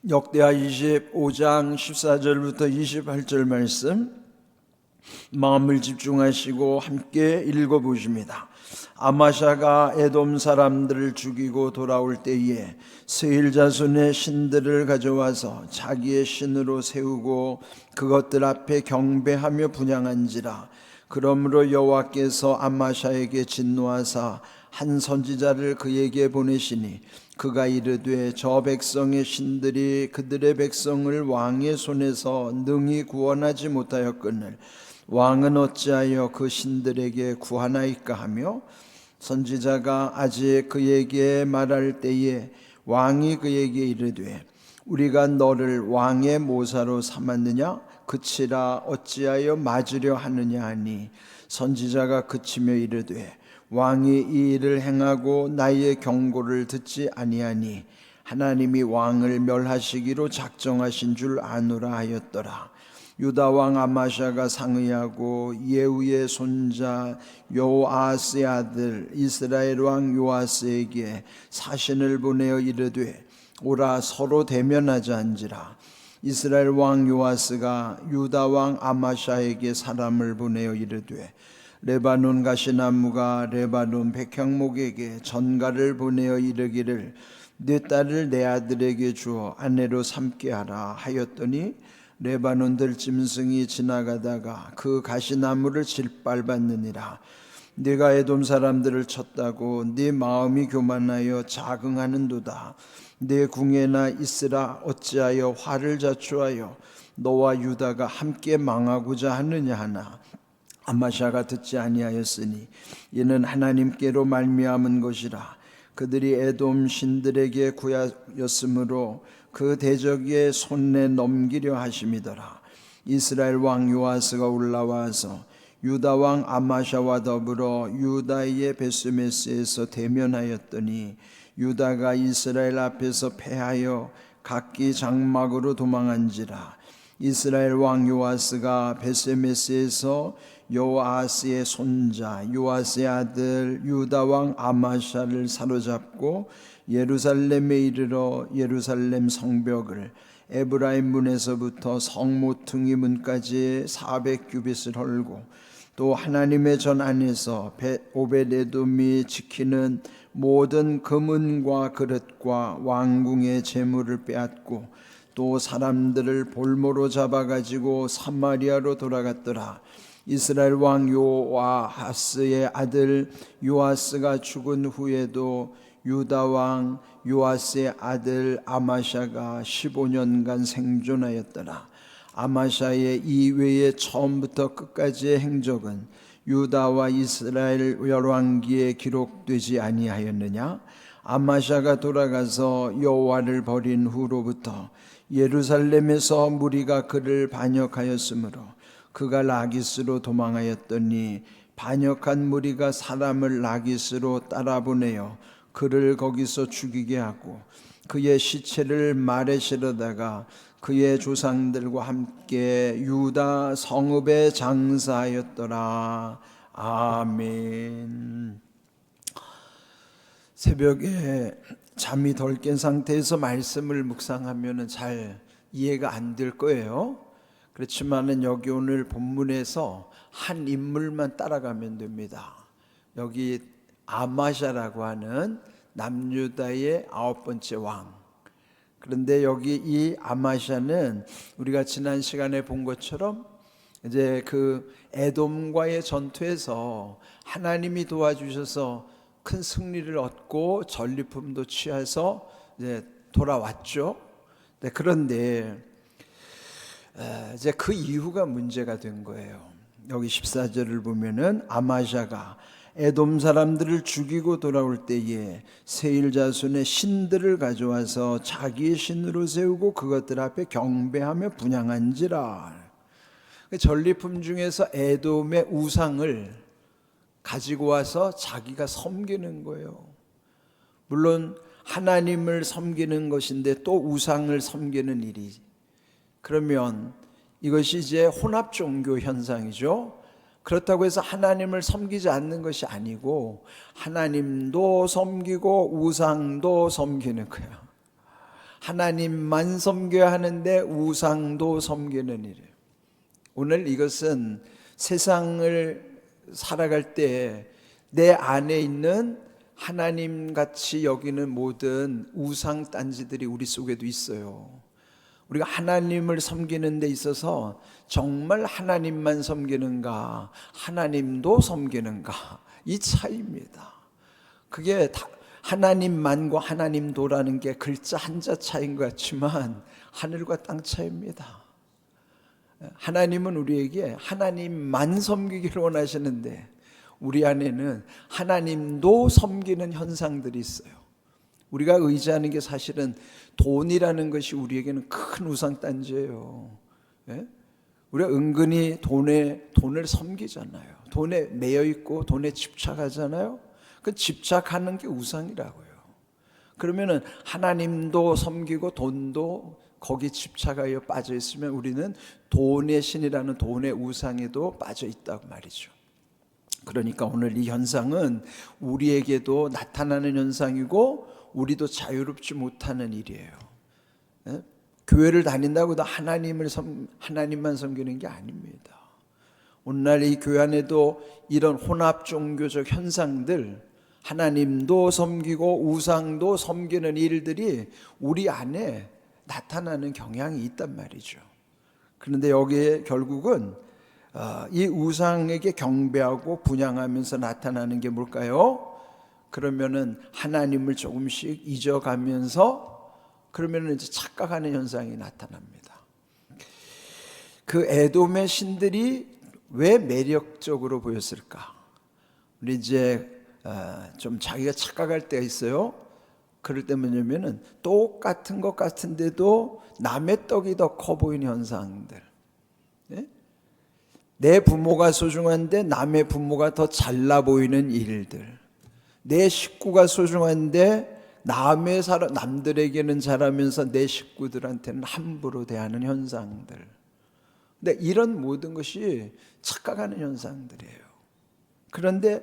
역대하 25장 14절부터 28절 말씀 마음을 집중하시고 함께 읽어보십니다. 아마샤가 에돔 사람들을 죽이고 돌아올 때에 스일 자손의 신들을 가져와서 자기의 신으로 세우고 그것들 앞에 경배하며 분향한지라. 그러므로 여호와께서 아마샤에게 진노하사 한 선지자를 그에게 보내시니 그가 이르되 저 백성의 신들이 그들의 백성을 왕의 손에서 능히 구원하지 못하였거늘 왕은 어찌하여 그 신들에게 구하나이까 하며, 선지자가 아직 그에게 말할 때에 왕이 그에게 이르되 우리가 너를 왕의 모사로 삼았느냐? 그치라 어찌하여 맞으려 하느냐 하니, 선지자가 그치며 이르되 왕이 이 일을 행하고 나의 경고를 듣지 아니하니 하나님이 왕을 멸하시기로 작정하신 줄 아노라 하였더라. 유다 왕 아마샤가 상의하고 예후의 손자 요아스의 아들 이스라엘 왕 요아스에게 사신을 보내어 이르되 오라 서로 대면하자 한지라. 이스라엘 왕 요아스가 유다 왕 아마샤에게 사람을 보내어 이르되 레바논 가시나무가 레바논 백향목에게 전가를 보내어 이르기를 네 딸을 내 아들에게 주어 아내로 삼게 하라 하였더니, 레바논 들짐승이 지나가다가 그 가시나무를 질빨받느니라. 네가 에돔 사람들을 쳤다고 네 마음이 교만하여 자긍하는도다. 네 궁에나 있으라 어찌하여 화를 자초하여 너와 유다가 함께 망하고자 하느냐 하나, 아마샤가 듣지 아니하였으니 이는 하나님께로 말미암은 것이라. 그들이 에돔 신들에게 구하였으므로 그 대적의 손에 넘기려 하심이더라. 이스라엘 왕 요아스가 올라와서 유다 왕 아마샤와 더불어 유다의 베스메스에서 대면하였더니, 유다가 이스라엘 앞에서 패하여 각기 장막으로 도망한지라. 이스라엘 왕 요아스가 베스메스에서 요아스의 손자 요아스의 아들 유다 왕 아마샤를 사로잡고 예루살렘에 이르러 예루살렘 성벽을 에브라임 문에서부터 성 모퉁이 문까지 400규빗을 헐고, 또 하나님의 전 안에서 오벳에돔이 지키는 모든 금은과 그릇과 왕궁의 재물을 빼앗고, 또 사람들을 볼모로 잡아가지고 사마리아로 돌아갔더라. 이스라엘 왕 요아하스의 아들 요아스가 죽은 후에도 유다 왕 요아스의 아들 아마샤가 15년간 생존하였더라. 아마샤의 이외의 처음부터 끝까지의 행적은 유다와 이스라엘 열왕기에 기록되지 아니하였느냐? 아마샤가 돌아가서 여호와를 버린 후로부터 예루살렘에서 무리가 그를 반역하였으므로 그가 라기스로 도망하였더니, 반역한 무리가 사람을 라기스로 따라보내어 그를 거기서 죽이게 하고 그의 시체를 말에 실어다가 그의 조상들과 함께 유다 성읍에 장사하였더라. 아멘. 새벽에 잠이 덜 깬 상태에서 말씀을 묵상하면 잘 이해가 안 될 거예요. 그렇지만은 여기 오늘 본문에서 한 인물만 따라가면 됩니다. 여기 아마샤라고 하는 남유다의 9번째 왕. 그런데 여기 이 아마샤는 우리가 지난 시간에 본 것처럼 이제 그 에돔과의 전투에서 하나님이 도와주셔서 큰 승리를 얻고 전리품도 취해서 이제 돌아왔죠. 네, 그런데 이제 그 이후가 문제가 된 거예요. 여기 14절을 보면은 아마샤가 에돔 사람들을 죽이고 돌아올 때에 세일 자손의 신들을 가져와서 자기의 신으로 세우고 그것들 앞에 경배하며 분향한지라. 전리품 중에서 에돔의 우상을 가지고 와서 자기가 섬기는 거예요. 물론 하나님을 섬기는 것인데 또 우상을 섬기는 일이, 그러면 이것이 이제 혼합 종교 현상이죠. 그렇다고 해서 하나님을 섬기지 않는 것이 아니고 하나님도 섬기고 우상도 섬기는 거예요. 하나님만 섬겨야 하는데 우상도 섬기는 일이에요. 오늘 이것은 세상을 살아갈 때 내 안에 있는 하나님 같이 여기는 모든 우상 딴지들이 우리 속에도 있어요. 우리가 하나님을 섬기는 데 있어서 정말 하나님만 섬기는가, 하나님도 섬기는가, 이 차이입니다. 그게 하나님만과 하나님도라는 게 글자 한자 차이인 것 같지만 하늘과 땅 차이입니다. 하나님은 우리에게 하나님만 섬기기를 원하시는데 우리 안에는 하나님도 섬기는 현상들이 있어요. 우리가 의지하는 게 사실은 돈이라는 것이 우리에게는 큰 우상단지예요. 예? 우리가 은근히 돈을 섬기잖아요. 돈에 매여 있고 돈에 집착하잖아요. 그 집착하는 게 우상이라고요. 그러면은 하나님도 섬기고 돈도 거기 집착하여 빠져 있으면 우리는 돈의 신이라는 돈의 우상에도 빠져 있다고 말이죠. 그러니까 오늘 이 현상은 우리에게도 나타나는 현상이고 우리도 자유롭지 못하는 일이에요. 예? 교회를 다닌다고 다 하나님만 섬기는 게 아닙니다. 오늘날 이 교회 안에도 이런 혼합 종교적 현상들, 하나님도 섬기고 우상도 섬기는 일들이 우리 안에 나타나는 경향이 있단 말이죠. 그런데 여기에 결국은 이 우상에게 경배하고 분향하면서 나타나는 게 뭘까요? 그러면은 하나님을 조금씩 잊어가면서 그러면은 이제 착각하는 현상이 나타납니다. 그 에돔의 신들이 왜 매력적으로 보였을까? 우리 이제 좀 자기가 착각할 때가 있어요. 그럴 때 뭐냐면은 똑같은 것 같은데도 남의 떡이 더 커 보이는 현상들. 네? 내 부모가 소중한데 남의 부모가 더 잘나 보이는 일들. 내 식구가 소중한데 남들에게는 잘하면서 내 식구들한테는 함부로 대하는 현상들. 근데 이런 모든 것이 착각하는 현상들이에요. 그런데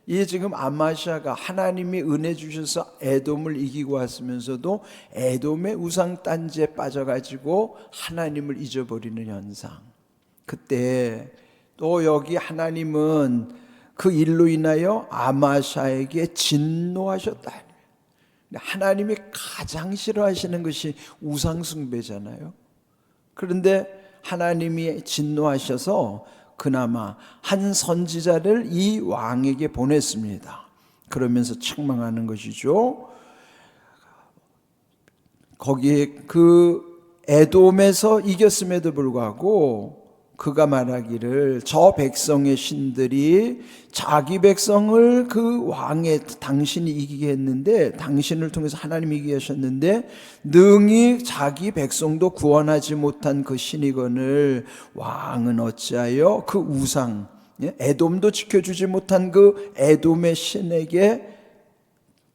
이 지금 아마시아가 하나님이 은혜 주셔서 에돔을 이기고 왔으면서도 에돔의 우상 딴지에 빠져가지고 하나님을 잊어버리는 현상. 그때 또 여기 하나님은 그 일로 인하여 아마시아에게 진노하셨다. 하나님이 가장 싫어하시는 것이 우상 숭배잖아요. 그런데 하나님이 진노하셔서 그나마 한 선지자를 이 왕에게 보냈습니다. 그러면서 책망하는 것이죠. 거기에 그 에돔에서 이겼음에도 불구하고 그가 말하기를 저 백성의 신들이 자기 백성을 그 왕의 당신이 이기게 했는데 당신을 통해서 하나님이 이기게 하셨는데 능히 자기 백성도 구원하지 못한 그 신이거늘 왕은 어찌하여 그 우상 에돔도 지켜주지 못한 그 에돔의 신에게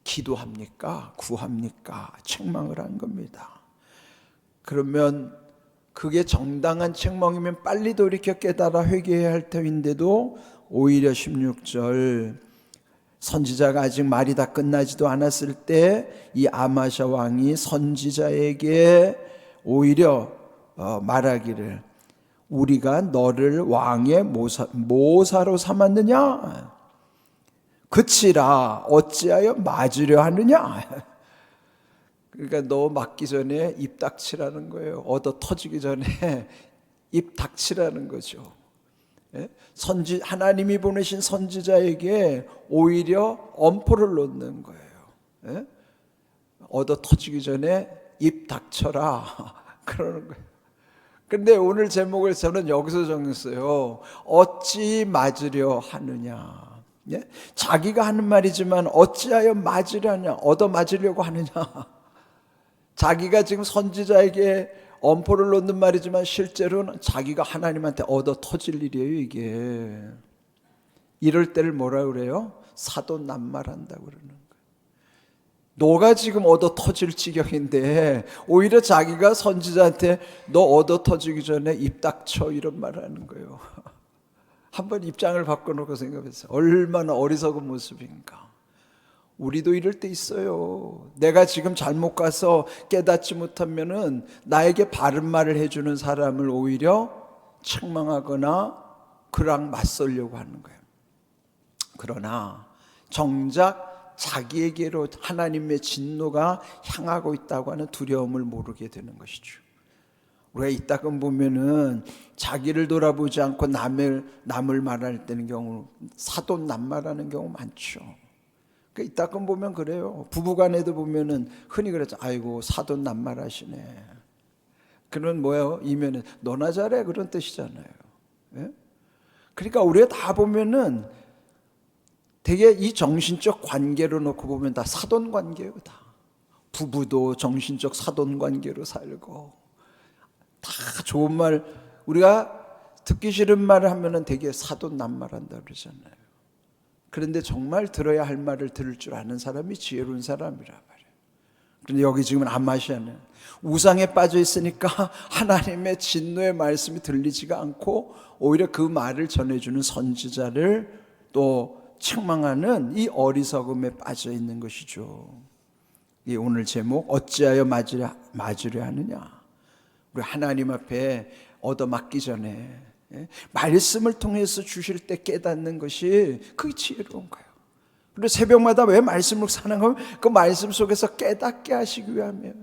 기도합니까? 구합니까? 책망을 한 겁니다. 그러면 그게 정당한 책망이면 빨리 돌이켜 깨달아 회개해야 할 터인데도 오히려 16절 선지자가 아직 말이 다 끝나지도 않았을 때 이 아마샤 왕이 선지자에게 오히려 말하기를 우리가 너를 왕의 모사로 삼았느냐? 그치라 어찌하여 맞으려 하느냐? 그러니까 너 맞기 전에 입 닥치라는 거예요. 얻어 터지기 전에 입 닥치라는 거죠. 하나님이 보내신 선지자에게 오히려 엄포를 놓는 거예요. 얻어 터지기 전에 입 닥쳐라 그러는 거예요. 근데 오늘 제목을 저는 여기서 정했어요. 어찌 맞으려 하느냐. 자기가 하는 말이지만 어찌하여 맞으려냐, 얻어 맞으려고 하느냐. 자기가 지금 선지자에게 엄포를 놓는 말이지만 실제로는 자기가 하나님한테 얻어 터질 일이에요. 이게 이럴 때를 뭐라 그래요? 사도난말한다고 그러는 거예요. 너가 지금 얻어 터질 지경인데 오히려 자기가 선지자한테 너 얻어 터지기 전에 입 닥쳐 이런 말을 하는 거예요. 한번 입장을 바꿔놓고 생각해보세요. 얼마나 어리석은 모습인가. 우리도 이럴 때 있어요. 내가 지금 잘못 가서 깨닫지 못하면은 나에게 바른 말을 해주는 사람을 오히려 책망하거나 그랑 맞설려고 하는 거예요. 그러나 정작 자기에게로 하나님의 진노가 향하고 있다고 하는 두려움을 모르게 되는 것이죠. 우리가 이따금 보면은 자기를 돌아보지 않고 남을 말할 때는 경우 사돈남말하는 경우 많죠. 이따금 보면 그래요. 부부간에도 보면은 흔히 그랬죠. 아이고 사돈남말하시네. 그런 뭐예요? 이면은 너나 잘해 그런 뜻이잖아요. 예? 그러니까 우리가 다 보면은 되게 이 정신적 관계로 놓고 보면 다 사돈 관계예요. 다 부부도 정신적 사돈 관계로 살고 다 좋은 말 우리가 듣기 싫은 말을 하면은 되게 사돈남말한다 그러잖아요. 그런데 정말 들어야 할 말을 들을 줄 아는 사람이 지혜로운 사람이라 말이에요. 그런데 여기 지금 아마시아는 우상에 빠져 있으니까 하나님의 진노의 말씀이 들리지가 않고 오히려 그 말을 전해주는 선지자를 또 책망하는 이 어리석음에 빠져 있는 것이죠. 이 오늘 제목 어찌하여 맞으려 하느냐. 우리 하나님 앞에 얻어맞기 전에 말씀을 통해서 주실 때 깨닫는 것이 그게 지혜로운 거예요. 그리고 새벽마다 왜 말씀을 사랑하면 그 말씀 속에서 깨닫게 하시기 위함이에요.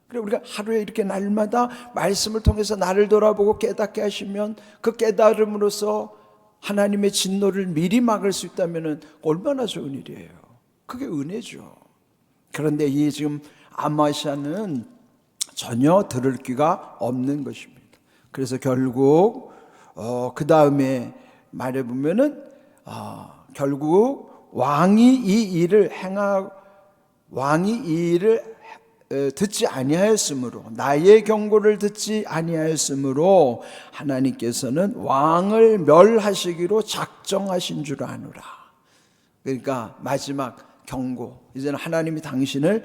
그리고 우리가 하루에 이렇게 날마다 말씀을 통해서 나를 돌아보고 깨닫게 하시면 그 깨달음으로써 하나님의 진노를 미리 막을 수 있다면 얼마나 좋은 일이에요. 그게 은혜죠. 그런데 이 지금 아마시아는 전혀 들을 귀가 없는 것입니다. 그래서 결국 그 다음에 말해보면은 결국 왕이 이 일을 듣지 아니하였으므로 나의 경고를 듣지 아니하였으므로 하나님께서는 왕을 멸하시기로 작정하신 줄 아노라. 그러니까 마지막 경고, 이제는 하나님이 당신을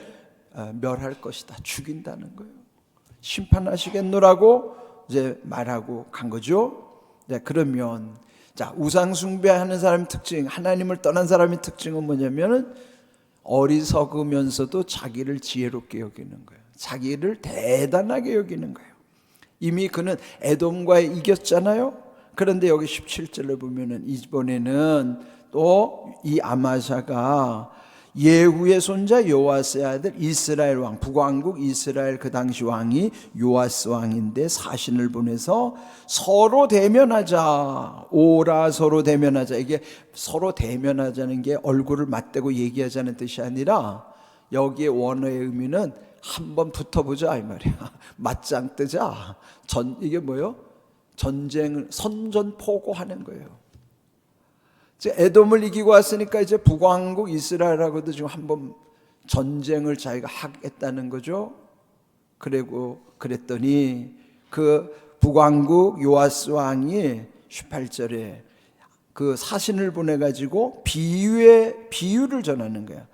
멸할 것이다, 죽인다는 거예요. 심판하시겠노라고 이제 말하고 간 거죠. 네, 그러면 자, 우상 숭배하는 사람의 특징, 하나님을 떠난 사람의 특징은 뭐냐면은 어리석으면서도 자기를 지혜롭게 여기는 거예요. 자기를 대단하게 여기는 거예요. 이미 그는 에돔과 이겼잖아요. 그런데 여기 17절에 보면은 이번에는 또 이 아마샤가 예후의 손자 요아스의 아들 이스라엘 왕, 북왕국 이스라엘 그 당시 왕이 요아스 왕인데 사신을 보내서 서로 대면하자. 오라 서로 대면하자. 이게 서로 대면하자는 게 얼굴을 맞대고 얘기하자는 뜻이 아니라 여기에 원어의 의미는 한번 붙어보자 이 말이야. 맞짱 뜨자. 이게 뭐예요? 전쟁을 선전포고하는 거예요. 에돔을 이기고 왔으니까 이제 북왕국 이스라엘하고도 지금 한번 전쟁을 자기가 하겠다는 거죠. 그리고 그랬더니 그 북왕국 요아스 왕이 18절에 그 사신을 보내가지고 비유를 전하는 거야.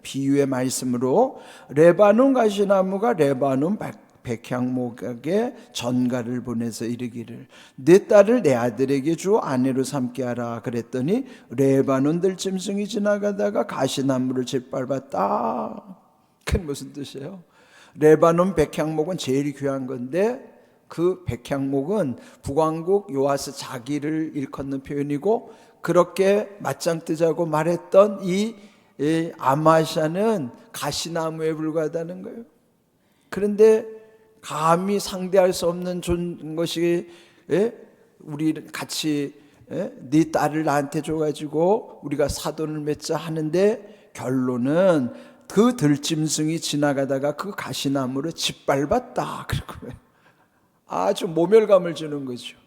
비유의 말씀으로 레바논 가시나무가 레바논 백향목에게 전가를 보내서 이르기를 내 딸을 내 아들에게 주 아내로 삼게 하라. 그랬더니 레바논 들짐승이 지나가다가 가시나무를 짓밟았다. 그게 무슨 뜻이에요? 레바논 백향목은 제일 귀한 건데 그 백향목은 북왕국 요아스 자기를 일컫는 표현이고 그렇게 맞짱 뜨자고 말했던 이 아마샤는 가시나무에 불과하다는 거예요. 그런데 감히 상대할 수 없는 것이 우리 같이 네 딸을 나한테 줘가지고 우리가 사돈을 맺자 하는데 결론은 그 들짐승이 지나가다가 그 가시나무를 짓밟았다. 그리고 아주 모멸감을 주는 거죠.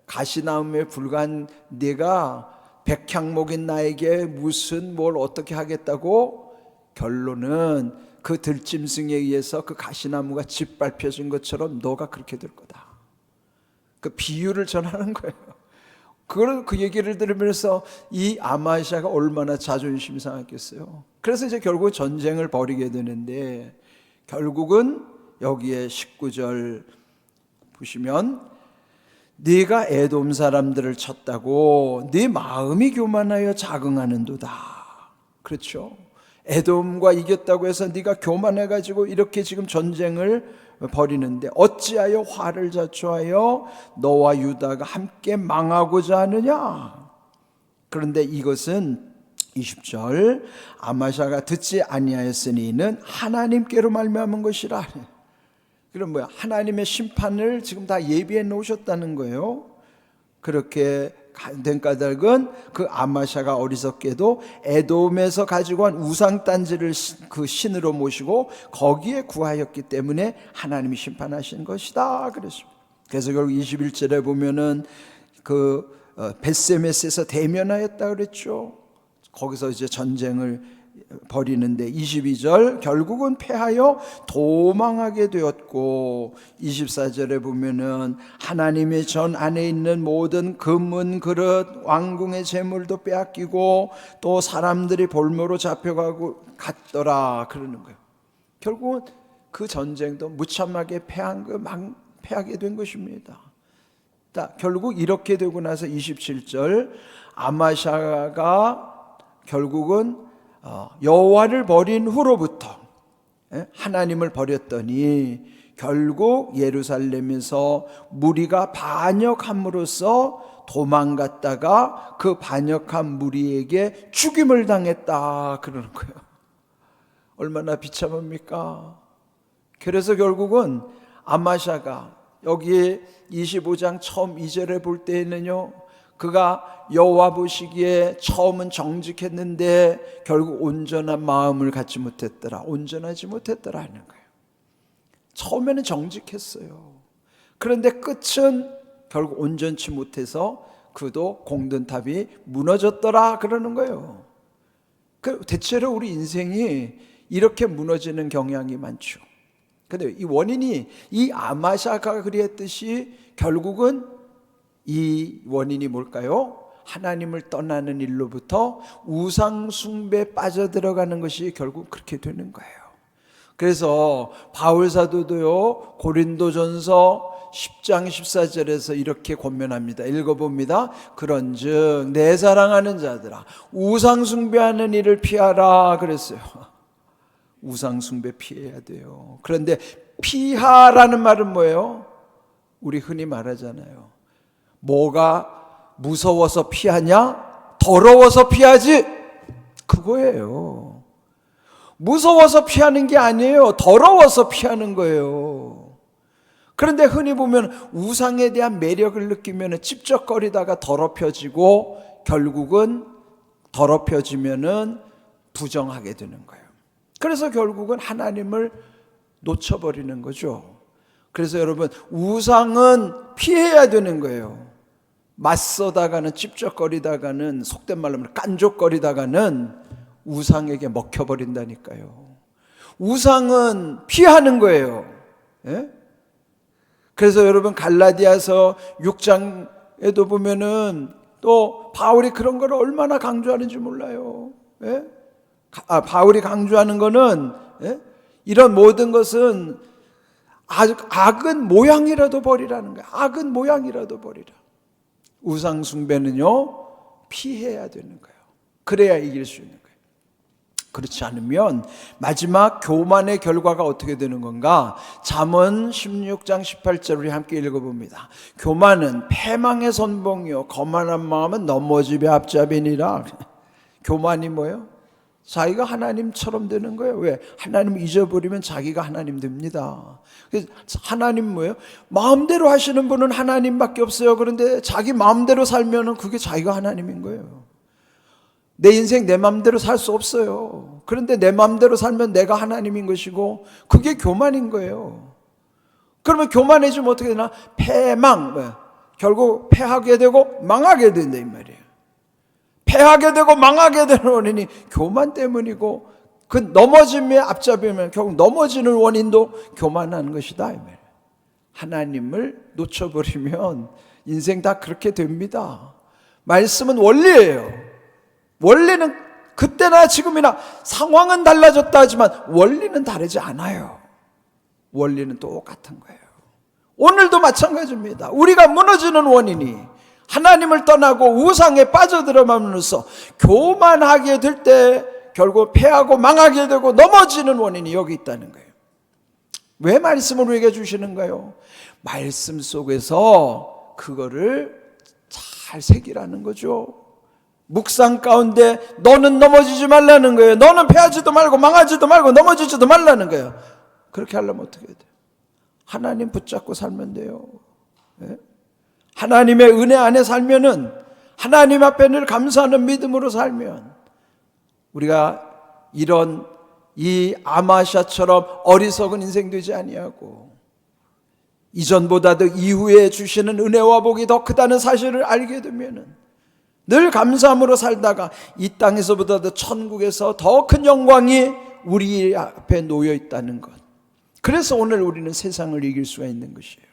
가시나무에 불과한 네가 백향목인 나에게 무슨 뭘 어떻게 하겠다고 결론은 그 들짐승에 의해서 그 가시나무가 짓밟혀진 것처럼 너가 그렇게 될 거다. 그 비유를 전하는 거예요. 그 얘기를 들으면서 이 아마시아가 얼마나 자존심이 상했겠어요. 그래서 이제 결국 전쟁을 벌이게 되는데 결국은 여기에 19절 보시면 네가 에돔 사람들을 쳤다고 네 마음이 교만하여 자긍하는도다. 그렇죠? 에돔과 이겼다고 해서 네가 교만해가지고 이렇게 지금 전쟁을 벌이는데 어찌하여 화를 자초하여 너와 유다가 함께 망하고자 하느냐? 그런데 이것은 20절 아마샤가 듣지 아니하였으니 이는 하나님께로 말미암은 것이라. 그럼 뭐야? 하나님의 심판을 지금 다 예비해 놓으셨다는 거예요. 그렇게 된 까닭은 그 아마샤가 어리석게도 에돔에서 가지고 온 우상단지를 그 신으로 모시고 거기에 구하였기 때문에 하나님이 심판하신 것이다 그랬습니다. 그래서 결국 21절에 보면은 그 벳세메스에서 대면하였다 그랬죠. 거기서 이제 전쟁을 벌이는데 22절 결국은 패하여 도망하게 되었고 24절에 보면은 하나님의 전 안에 있는 모든 금은 그릇 왕궁의 재물도 빼앗기고 또 사람들이 볼모로 잡혀가고 갔더라 그러는 거예요. 결국은 그 전쟁도 무참하게 패하게 된 것입니다. 결국 이렇게 되고 나서 27절 아마샤가 결국은 여호와를 버린 후로부터 하나님을 버렸더니 결국 예루살렘에서 무리가 반역함으로써 도망갔다가 그 반역한 무리에게 죽임을 당했다 그러는 거예요. 얼마나 비참합니까? 그래서 결국은 아마샤가 여기 25장 처음 2절에 볼 때에는요, 그가 여호와 보시기에 처음은 정직했는데 결국 온전한 마음을 갖지 못했더라, 온전하지 못했더라 하는 거예요. 처음에는 정직했어요. 그런데 끝은 결국 온전치 못해서 그도 공든탑이 무너졌더라 그러는 거예요. 대체로 우리 인생이 이렇게 무너지는 경향이 많죠. 근데 이 원인이 이 아마샤가 그리했듯이 결국은 이 원인이 뭘까요? 하나님을 떠나는 일로부터 우상 숭배에 빠져들어가는 것이 결국 그렇게 되는 거예요. 그래서 바울 사도도요, 고린도전서 10장 14절에서 이렇게 권면합니다. 읽어봅니다. 그런즉 내 사랑하는 자들아 우상 숭배하는 일을 피하라 그랬어요. 우상 숭배 피해야 돼요. 그런데 피하라는 말은 뭐예요? 우리 흔히 말하잖아요. 뭐가 무서워서 피하냐? 더러워서 피하지. 그거예요. 무서워서 피하는 게 아니에요. 더러워서 피하는 거예요. 그런데 흔히 보면 우상에 대한 매력을 느끼면 찝쩍거리다가 더럽혀지고 결국은 더럽혀지면은 부정하게 되는 거예요. 그래서 결국은 하나님을 놓쳐버리는 거죠. 그래서 여러분, 우상은 피해야 되는 거예요. 맞서다가는, 찝쩍거리다가는, 속된 말로 하면 깐족거리다가는 우상에게 먹혀버린다니까요. 우상은 피하는 거예요. 예? 그래서 여러분, 갈라디아서 6장에도 보면은 또 바울이 그런 걸 얼마나 강조하는지 몰라요. 예? 바울이 강조하는 거는, 예? 이런 모든 것은 악은 모양이라도 버리라는 거예요. 악은 모양이라도 버리라. 우상 숭배는요, 피해야 되는 거예요. 그래야 이길 수 있는 거예요. 그렇지 않으면 마지막 교만의 결과가 어떻게 되는 건가? 잠언 16장 18절 우리 함께 읽어봅니다. 교만은 패망의 선봉이요 거만한 마음은 넘어짐의 앞잡이니라. 교만이 뭐예요? 자기가 하나님처럼 되는 거예요. 왜? 하나님 잊어버리면 자기가 하나님 됩니다. 그래서 하나님 뭐예요? 마음대로 하시는 분은 하나님밖에 없어요. 그런데 자기 마음대로 살면은 그게 자기가 하나님인 거예요. 내 인생 내 마음대로 살 수 없어요. 그런데 내 마음대로 살면 내가 하나님인 것이고 그게 교만인 거예요. 그러면 교만해지면 어떻게 되나? 패망, 결국 패하게 되고 망하게 된다 이 말이에요. 패하게 되고 망하게 되는 원인이 교만 때문이고 그 넘어짐의 앞잡이면 결국 넘어지는 원인도 교만한 것이다 이 말이에요. 하나님을 놓쳐버리면 인생 다 그렇게 됩니다. 말씀은 원리예요. 원리는 그때나 지금이나 상황은 달라졌다 하지만 원리는 다르지 않아요. 원리는 똑같은 거예요. 오늘도 마찬가지입니다. 우리가 무너지는 원인이 하나님을 떠나고 우상에 빠져들어가면서 교만하게 될 때 결국 패하고 망하게 되고 넘어지는 원인이 여기 있다는 거예요. 왜 말씀을 우리에게 주시는가요? 말씀 속에서 그거를 잘 새기라는 거죠. 묵상 가운데 너는 넘어지지 말라는 거예요. 너는 패하지도 말고 망하지도 말고 넘어지지도 말라는 거예요. 그렇게 하려면 어떻게 해야 돼요? 하나님 붙잡고 살면 돼요. 네? 하나님의 은혜 안에 살면은, 하나님 앞에 늘 감사하는 믿음으로 살면, 우리가 이런 이 아마샤처럼 어리석은 인생 되지 아니하고 이전보다도 이후에 주시는 은혜와 복이 더 크다는 사실을 알게 되면은 늘 감사함으로 살다가 이 땅에서보다도 천국에서 더 큰 영광이 우리 앞에 놓여 있다는 것. 그래서 오늘 우리는 세상을 이길 수가 있는 것이에요.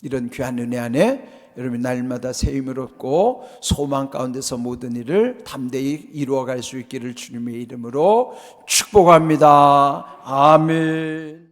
이런 귀한 은혜 안에 여러분 날마다 새 힘을 얻고 소망 가운데서 모든 일을 담대히 이루어갈 수 있기를 주님의 이름으로 축복합니다. 아멘.